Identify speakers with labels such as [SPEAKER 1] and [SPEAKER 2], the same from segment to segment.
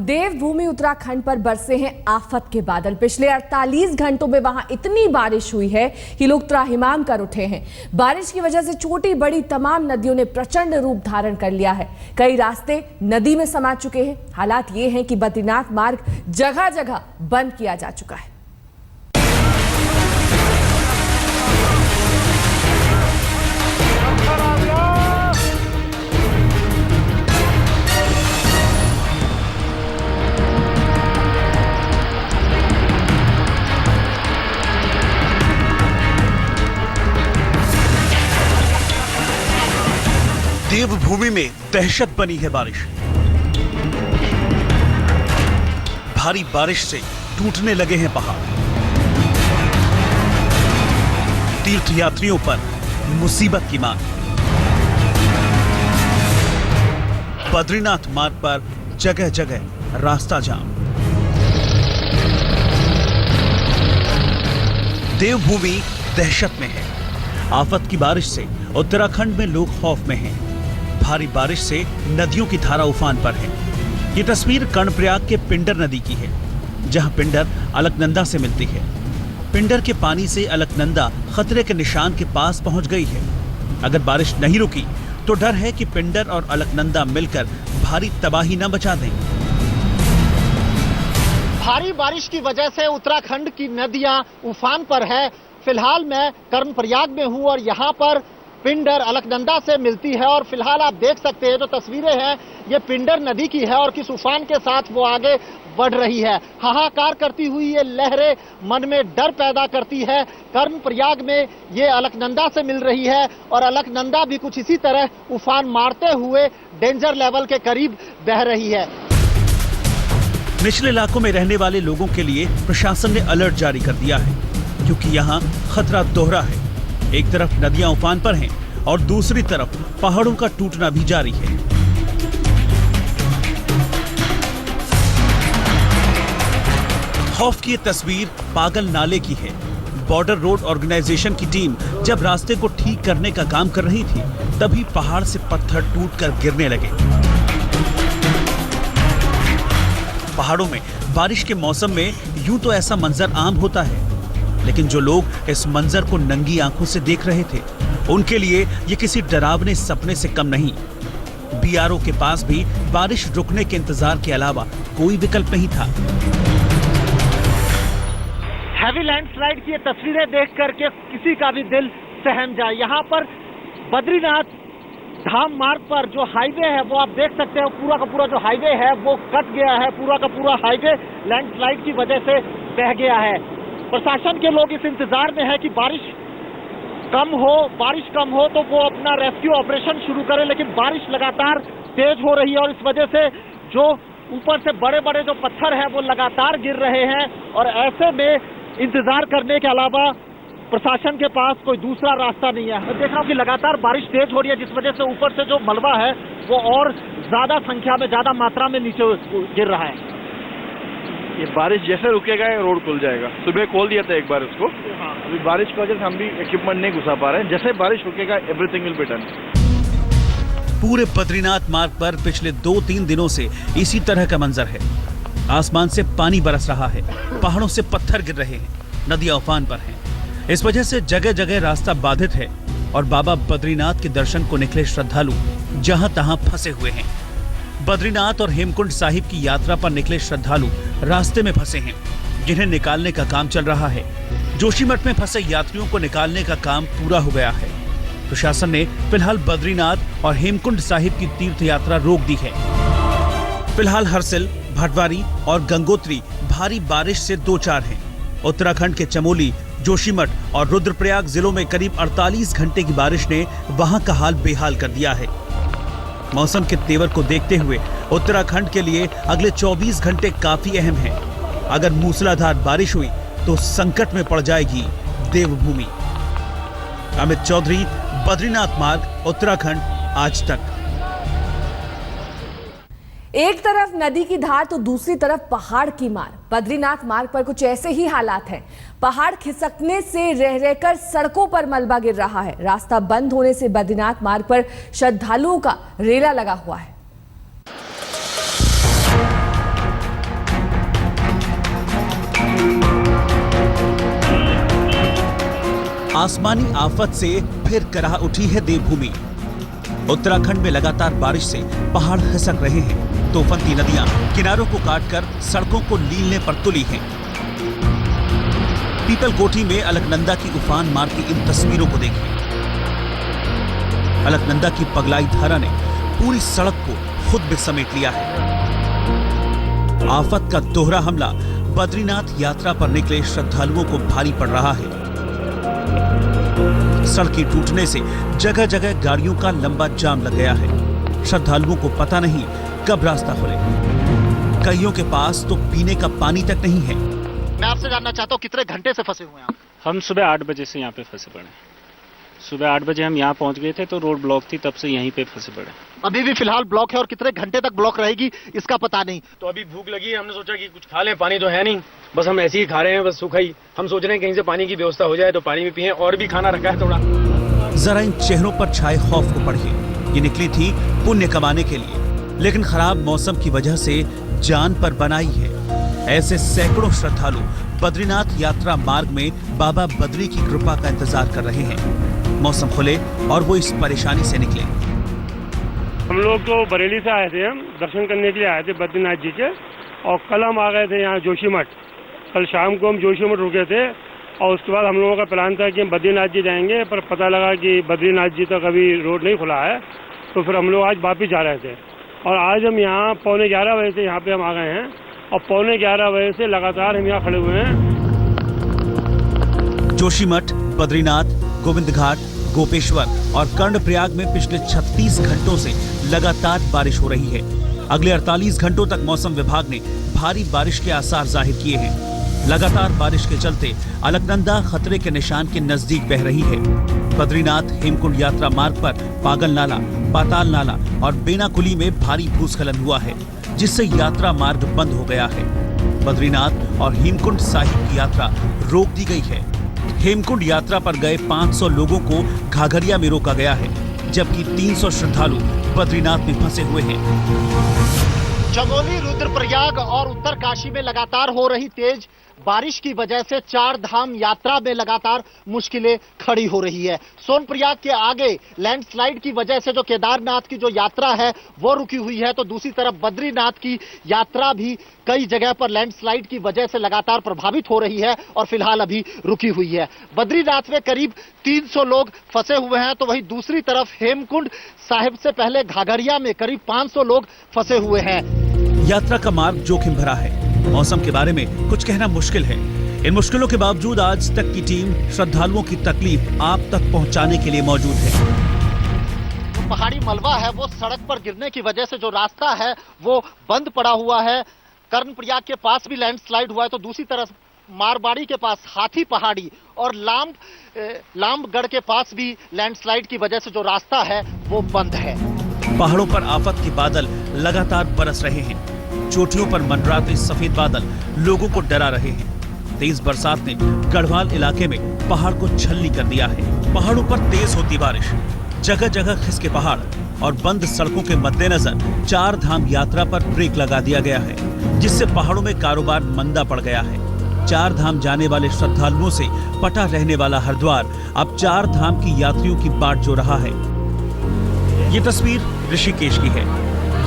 [SPEAKER 1] देवभूमि उत्तराखंड पर बरसे हैं आफत के बादल। पिछले 48 घंटों में वहां इतनी बारिश हुई है कि लोग त्राहिमाम कर उठे हैं। बारिश की वजह से छोटी बड़ी तमाम नदियों ने प्रचंड रूप धारण कर लिया है। कई रास्ते नदी में समा चुके हैं। हालात ये हैं कि बद्रीनाथ मार्ग जगह जगह बंद किया जा चुका है।
[SPEAKER 2] देवभूमि में दहशत बनी है बारिश। भारी बारिश से टूटने लगे हैं पहाड़। तीर्थयात्रियों पर मुसीबत की मार। बद्रीनाथ मार्ग पर जगह जगह रास्ता जाम। देवभूमि दहशत में है। आफत की बारिश से उत्तराखंड में लोग खौफ में हैं। भारी बारिश से नदियों की धारा उफान पर है। ये तस्वीर कर्णप्रयाग के पिंडर नदी की है, जहां पिंडर अलकनंदा से मिलती है। पिंडर के पानी से अलकनंदा खतरे के निशान के पास पहुंच गई है। अगर बारिश नहीं रुकी तो डर है कि पिंडर और अलकनंदा मिलकर भारी तबाही न मचा दें।
[SPEAKER 3] भारी बारिश की वजह से उत्तराखंड की नदियां उफान पर है। फिलहाल मैं कर्णप्रयाग में हूं और यहाँ पर पिंडर अलकनंदा से मिलती है और फिलहाल आप देख सकते हैं जो तस्वीरें हैं ये पिंडर नदी की है और किस उफान के साथ वो आगे बढ़ रही है। हाहाकार करती हुई ये लहरें मन में डर पैदा करती है। कर्णप्रयाग में ये अलकनंदा से मिल रही है और अलकनंदा भी कुछ इसी तरह उफान मारते हुए डेंजर लेवल के करीब बह रही है।
[SPEAKER 2] निचले इलाकों में रहने वाले लोगों के लिए प्रशासन ने अलर्ट जारी कर दिया है, क्योंकि यहाँ खतरा दोहरा है। एक तरफ नदियां उफान पर हैं और दूसरी तरफ पहाड़ों का टूटना भी जारी है। खौफ की ये तस्वीर पागल नाले की है। बॉर्डर रोड ऑर्गेनाइजेशन की टीम जब रास्ते को ठीक करने का काम कर रही थी, तभी पहाड़ से पत्थर टूटकर गिरने लगे। पहाड़ों में बारिश के मौसम में यूं तो ऐसा मंजर आम होता है, लेकिन जो लोग इस मंजर को नंगी आंखों से देख रहे थे, उनके लिए ये किसी डरावने सपने से कम नहीं। बीआरओ के पास भी बारिश रुकने के इंतजार के अलावा कोई विकल्प नहीं था।
[SPEAKER 3] हैवी लैंडस्लाइड की ये तस्वीरें देख करके किसी का भी दिल सहम जाए। यहाँ पर बद्रीनाथ धाम मार्ग पर जो हाईवे है वो आप देख सकते हैं, पूरा का पूरा जो हाईवे है वो कट गया है। पूरा का पूरा हाईवे लैंडस्लाइड की वजह से बह गया है। प्रशासन के लोग इस इंतजार में है कि बारिश कम हो तो वो अपना रेस्क्यू ऑपरेशन शुरू करें, लेकिन बारिश लगातार तेज हो रही है और इस वजह से जो ऊपर से बड़े बड़े जो पत्थर हैं वो लगातार गिर रहे हैं और ऐसे में इंतजार करने के अलावा प्रशासन के पास कोई दूसरा रास्ता नहीं है। मैं देख रहा हूँ कि लगातार बारिश तेज हो रही है, जिस वजह से ऊपर से जो मलबा है वो और ज्यादा संख्या में, ज्यादा मात्रा में नीचे गिर रहा है।
[SPEAKER 4] ये बारिश जैसे रुकेगा ये रोड खुल जाएगा। सुबह खोल दिया था एक बार इसको। अभी बारिश की वजह से हम भी इक्विपमेंट नहीं घुसा पा रहे हैं। जैसे बारिश रुकेगा एवरीथिंग विल बी डन।
[SPEAKER 2] पूरे बद्रीनाथ मार्ग पर पिछले 2-3 दिनों से इसी तरह का मंजर है। आसमान से पानी बरस रहा है, पहाड़ों से पत्थर गिर रहे हैं, नदियां उफान पर हैं। इस वजह से जगह जगह रास्ता बाधित है और बाबा बद्रीनाथ के दर्शन को निकले श्रद्धालु जहां तहां फंसे हुए हैं। बद्रीनाथ और हेमकुंड साहिब की यात्रा पर निकले श्रद्धालु रास्ते में फंसे हैं, जिन्हें निकालने का काम चल रहा है। जोशीमठ में फंसे यात्रियों को निकालने का काम पूरा हो गया है। प्रशासन ने फिलहाल बद्रीनाथ और हेमकुंड साहिब की तीर्थ यात्रा रोक दी है। फिलहाल हरसिल, भटवारी और गंगोत्री भारी बारिश से दो चार हैं। उत्तराखंड के चमोली, जोशीमठ और रुद्रप्रयाग जिलों में करीब 48 घंटे की बारिश ने वहां का हाल बेहाल कर दिया है। मौसम के तेवर को देखते हुए उत्तराखंड के लिए अगले 24 घंटे काफी अहम हैं। अगर मूसलाधार बारिश हुई तो संकट में पड़ जाएगी देवभूमि। अमित चौधरी, बद्रीनाथ मार्ग, उत्तराखंड आज तक।
[SPEAKER 1] एक तरफ नदी की धार तो दूसरी तरफ पहाड़ की मार। बद्रीनाथ मार्ग पर कुछ ऐसे ही हालात हैं। पहाड़ खिसकने से रह रहकर सड़कों पर मलबा गिर रहा है। रास्ता बंद होने से बद्रीनाथ मार्ग पर श्रद्धालुओं का रेला लगा हुआ है।
[SPEAKER 2] आसमानी आफत से फिर कराह उठी है देवभूमि। उत्तराखंड में लगातार बारिश से पहाड़ खिसक रहे हैं। तूफानी नदियां किनारों को काटकर सड़कों को लीलने पर तुली हैं। पीपलकोटी में अलकनंदा की उफान मार की इन तस्वीरों को देखिए। अलकनंदा की पगलाई धारा ने पूरी सड़क को खुद में समेट लिया है। आफत का दोहरा हमला बद्रीनाथ यात्रा पर निकले श्रद्धालुओं को भारी पड़ रहा है। सड़कें टूटने से जगह जगह गाड़ियों का लंबा जाम लग गया है। श्रद्धालुओं को पता नहीं कब रास्ता खुले। कईयों के पास तो पीने का पानी तक नहीं है।
[SPEAKER 3] मैं आपसे जानना चाहता हूँ कितने घंटे से फंसे हुए हैं आप?
[SPEAKER 5] हम सुबह 8 बजे से यहाँ पे फंसे पड़े। सुबह 8 बजे हम यहाँ पहुँच गए थे तो रोड ब्लॉक थी, तब से यहीं पे फंसे पड़े।
[SPEAKER 3] अभी भी फिलहाल ब्लॉक है और कितने घंटे तक ब्लॉक रहेगी इसका पता नहीं।
[SPEAKER 6] तो अभी भूख लगी है, हमने सोचा कि कुछ खा लें, पानी तो है नहीं, बस हम ऐसे ही खा रहे हैं, बस सूखा ही। हम सोच रहे हैं कहीं से पानी की व्यवस्था हो जाए तो पानी भी पिए, और भी खाना रखा है थोड़ा।
[SPEAKER 2] जरा इन चेहरों पर छाए खौफ को पढ़िए। ये निकली थी पुण्य कमाने के लिए, लेकिन खराब मौसम की वजह से जान पर बनाई है। ऐसे सैकड़ों श्रद्धालु बद्रीनाथ यात्रा मार्ग में बाबा बद्री की कृपा का इंतजार कर रहे हैं। मौसम खुले और वो इस परेशानी से निकले।
[SPEAKER 7] हम लोग तो बरेली से आए थे, हम दर्शन करने के लिए आए थे बद्रीनाथ जी के, और कल हम आ गए थे यहाँ जोशीमठ। कल शाम को हम जोशीमठ रुके थे और उसके बाद हम लोगों का प्लान था कि हम बद्रीनाथ जी जाएंगे, पर पता लगा कि बद्रीनाथ जी तक अभी रोड नहीं खुला है, तो फिर हम लोग आज वापिस जा रहे थे। और आज हम यहाँ 11:15 बजे से यहाँ पे हम आ गए हैं और 11:15 बजे से लगातार हम यहाँ खड़े हुए हैं।
[SPEAKER 2] जोशीमठ, बद्रीनाथ, गोविंद घाट, गोपेश्वर और कर्णप्रयाग में पिछले 36 घंटों से लगातार बारिश हो रही है। अगले 48 घंटों तक मौसम विभाग ने भारी बारिश के आसार जाहिर किए हैं। लगातार बारिश के चलते अलकनंदा खतरे के निशान के नजदीक बह रही है। बद्रीनाथ हेमकुंड यात्रा मार्ग पर पागल नाला, पाताल नाला और बेनाकुली में भारी भूस्खलन हुआ है, जिससे यात्रा मार्ग बंद हो गया है। बद्रीनाथ और हेमकुंड साहिब की यात्रा रोक दी गई है। हेमकुंड यात्रा पर गए 500 लोगों को घाघरिया में रोका गया है, जबकि 300 श्रद्धालु बद्रीनाथ में फंसे हुए हैं।
[SPEAKER 3] चमोली, रुद्रप्रयाग और उत्तरकाशी में लगातार हो रही तेज बारिश की वजह से चार धाम यात्रा में लगातार मुश्किलें खड़ी हो रही है। सोनप्रयाग के आगे लैंडस्लाइड की वजह से जो केदारनाथ की जो यात्रा है वो रुकी हुई है, तो दूसरी तरफ बद्रीनाथ की यात्रा भी कई जगह पर लैंडस्लाइड की वजह से लगातार प्रभावित हो रही है और फिलहाल अभी रुकी हुई है। बद्रीनाथ में करीब 300 लोग फंसे हुए हैं, तो वहीं दूसरी तरफ हेमकुंड साहिब से पहले घाघरिया में करीब 500 लोग फंसे हुए हैं।
[SPEAKER 2] यात्रा का मार्ग जोखिम भरा है। मौसम के बारे में कुछ कहना मुश्किल है। इन मुश्किलों के बावजूद आज तक की टीम श्रद्धालुओं की तकलीफ आप तक पहुंचाने के लिए मौजूद है।
[SPEAKER 3] जो पहाड़ी मलबा है वो सड़क पर गिरने की वजह से जो रास्ता है वो बंद पड़ा हुआ है। कर्णप्रयाग के पास भी लैंडस्लाइड हुआ है, तो दूसरी तरफ मारवाड़ी के पास हाथी पहाड़ी और लामगढ़ के पास भी लैंडस्लाइड की वजह से जो रास्ता है वो बंद है।
[SPEAKER 2] पहाड़ों पर आफत के बादल लगातार बरस रहे हैं। चोटियों पर मंडराते सफेद बादल लोगों को डरा रहे हैं। तेज बरसात ने गढ़वाल इलाके में पहाड़ को छलनी कर दिया है। पहाड़ों पर तेज होती बारिश, जगह जगह खिसके पहाड़ और बंद सड़कों के मद्देनजर चार धाम यात्रा पर ब्रेक लगा दिया गया है, जिससे पहाड़ों में कारोबार मंदा पड़ गया है। चार धाम जाने वाले श्रद्धालुओं से पटा रहने वाला हरिद्वार अब चार धाम की यात्रियों की बाट जो रहा है। ये तस्वीर ऋषिकेश की है।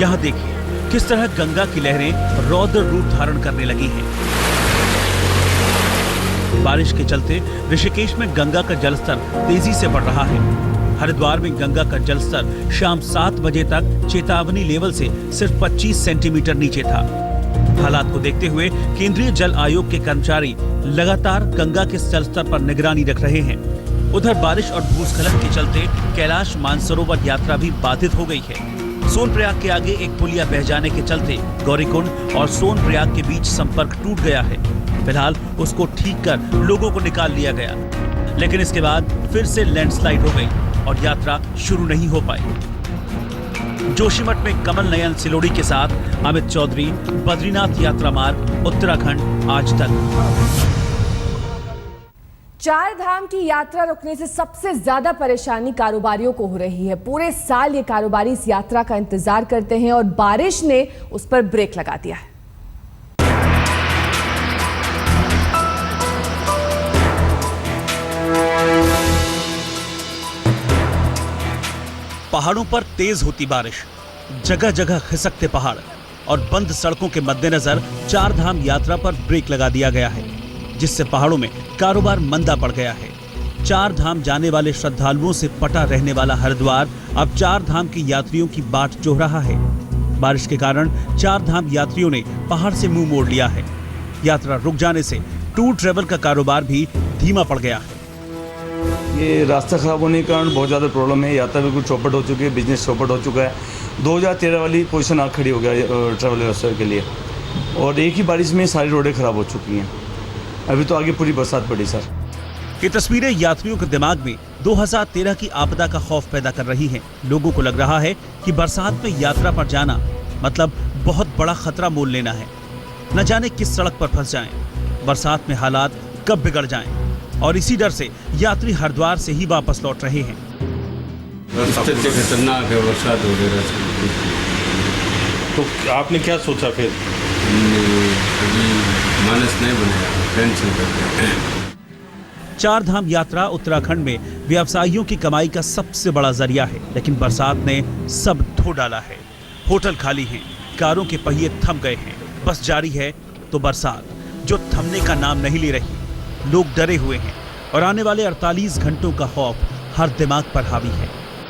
[SPEAKER 2] यहाँ देखिए किस तरह गंगा की लहरें रौद्र रूप धारण करने लगी हैं। बारिश के चलते ऋषिकेश में गंगा का जलस्तर तेजी से बढ़ रहा है। हरिद्वार में गंगा का जलस्तर शाम 7 बजे तक चेतावनी लेवल से सिर्फ 25 सेंटीमीटर नीचे था। हालात को देखते हुए केंद्रीय जल आयोग के कर्मचारी लगातार गंगा के जलस्तर पर निगरानी रख रहे हैं। उधर बारिश और भूस्खलन के चलते कैलाश मानसरोवर यात्रा भी बाधित हो गई है। सोनप्रयाग के आगे एक पुलिया बह जाने के चलते गौरीकुंड और सोनप्रयाग के बीच संपर्क टूट गया है। फिलहाल उसको ठीक कर लोगों को निकाल लिया गया, लेकिन इसके बाद फिर से लैंडस्लाइड हो गई और यात्रा शुरू नहीं हो पाई। जोशीमठ में कमल नयन सिलोड़ी के साथ अमित चौधरी, बद्रीनाथ यात्रा मार्ग, उत्तराखंड आज तक।
[SPEAKER 1] चार धाम की यात्रा रुकने से सबसे ज्यादा परेशानी कारोबारियों को हो रही है। पूरे साल ये कारोबारी इस यात्रा का इंतजार करते हैं और बारिश ने उस पर ब्रेक लगा दिया है।
[SPEAKER 2] पहाड़ों पर तेज होती बारिश, जगह जगह खिसकते पहाड़ और बंद सड़कों के मद्देनजर चार धाम यात्रा पर ब्रेक लगा दिया गया है, जिससे पहाड़ों में कारोबार मंदा पड़ गया है। चार धाम जाने वाले श्रद्धालुओं से पटा रहने वाला हरिद्वार अब चार धाम के यात्रियों की बाट जोह रहा है। बारिश के कारण चार धाम यात्रियों ने पहाड़ से मुंह मोड़ लिया है। यात्रा रुक जाने से टूर ट्रेवल का कारोबार भी धीमा पड़ गया है।
[SPEAKER 8] ये रास्ता खराब होने के कारण बहुत ज़्यादा प्रॉब्लम है। यात्रा बिल्कुल चौपट हो चुकी है, बिजनेस चौपट हो चुका है। 2013 वाली पोजीशन आ खड़ी हो गया ट्रैवल व्यवस्था के लिए, और एक ही बारिश में सारी रोडें खराब हो चुकी हैं। अभी तो आगे पूरी बरसात पड़ी सर।
[SPEAKER 2] ये तस्वीरें यात्रियों के दिमाग में 2013 की आपदा का खौफ पैदा कर रही हैं। लोगों को लग रहा है कि बरसात में यात्रा पर जाना मतलब बहुत बड़ा खतरा मोल लेना है। न जाने किस सड़क पर फंस जाएं, बरसात में हालात कब बिगड़ जाएं, और इसी डर से यात्री हरिद्वार से ही वापस लौट रहे हैं।
[SPEAKER 9] सबसे खतरनाक है, बरसात हो रही है।
[SPEAKER 8] तो आपने क्या सोचा फिर?
[SPEAKER 9] अभी मानस नहीं बनेगा, टेंशन करते हैं।
[SPEAKER 2] चार धाम यात्रा उत्तराखंड में व्यवसायियों की कमाई का सबसे बड़ा जरिया है, लेकिन बरसात ने सब धो डाला है। होटल खाली हैं, कारों के पहिए थम गए हैं, बस जारी है तो बरसात जो थमने का नाम नहीं ले रही। लोग डरे हुए हैं और आने वाले 48 घंटों का खौफ हर दिमाग पर हावी है।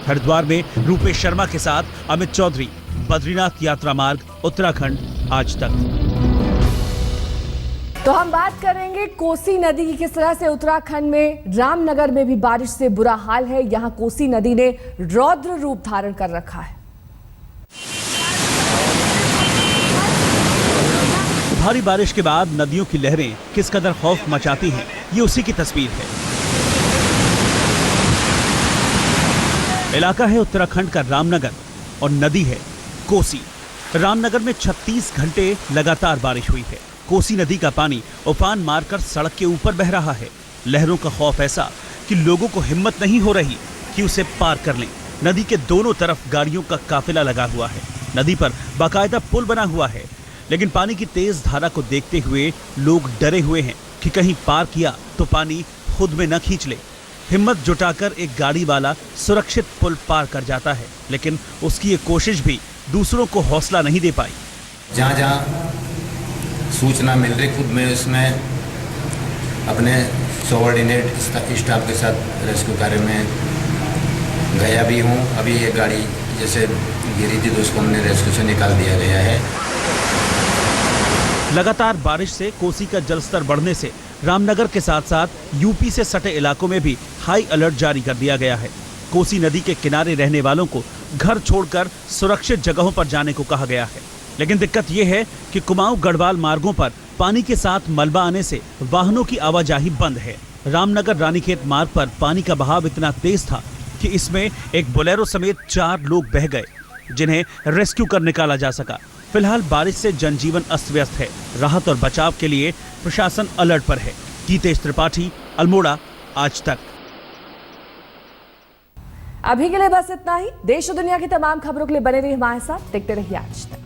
[SPEAKER 2] हरिद्वार में रूपेश शर्मा के साथ अमित चौधरी, बद्रीनाथ यात्रा मार्ग, उत्तराखंड आज तक।
[SPEAKER 1] तो हम बात करेंगे कोसी नदी की। किस तरह से उत्तराखंड में रामनगर में भी बारिश से बुरा हाल है। यहां कोसी नदी ने रौद्र रूप धारण कर रखा है।
[SPEAKER 2] भारी बारिश के बाद नदियों की लहरें किस कदर खौफ मचाती हैं, ये उसी की तस्वीर है। इलाका है उत्तराखंड का रामनगर और नदी है कोसी। रामनगर में 36 घंटे लगातार बारिश हुई है। कोसी नदी का पानी उफान मारकर सड़क के ऊपर बह रहा है। लहरों का खौफ ऐसा कि लोगों को हिम्मत नहीं हो रही कि उसे पार कर लें। नदी के दोनों तरफ गाड़ियों का काफिला लगा हुआ है। नदी पर बाकायदा पुल बना हुआ है, लेकिन पानी की तेज धारा को देखते हुए लोग डरे हुए हैं कि कहीं पार किया तो पानी खुद में न खींच ले। हिम्मत जुटाकर एक गाड़ी वाला सुरक्षित पुल पार कर जाता है, लेकिन उसकी ये कोशिश भी दूसरों को हौसला नहीं दे पाई।
[SPEAKER 10] जहाँ जहाँ सूचना मिल रही, खुद में उसमें अपने सबऑर्डिनेट स्टाफ के साथ रेस्क्यू कार्य में गया भी हूँ। अभी ये गाड़ी जैसे गिरी थी तो उसको हमने रेस्क्यू से निकाल दिया गया है।
[SPEAKER 2] लगातार बारिश से कोसी का जलस्तर बढ़ने से रामनगर के साथ साथ यूपी से सटे इलाकों में भी हाई अलर्ट जारी कर दिया गया है। कोसी नदी के किनारे रहने वालों को घर छोड़कर सुरक्षित जगहों पर जाने को कहा गया है, लेकिन दिक्कत यह है कि कुमाऊं गढ़वाल मार्गों पर पानी के साथ मलबा आने से वाहनों की आवाजाही बंद है। रामनगर रानीखेत मार्ग पर पानी का बहाव इतना तेज था कि इसमें एक बोलेरो समेत 4 लोग बह गए, जिन्हें रेस्क्यू कर निकाला जा सका। फिलहाल बारिश से जनजीवन अस्त व्यस्त है। राहत और बचाव के लिए प्रशासन अलर्ट पर है। गीतेश त्रिपाठी, अल्मोड़ा, आज तक।
[SPEAKER 1] अभी के लिए बस इतना ही। देश और दुनिया की तमाम खबरों के लिए बने रहिए हमारे साथ। देखते रहिए आज तक।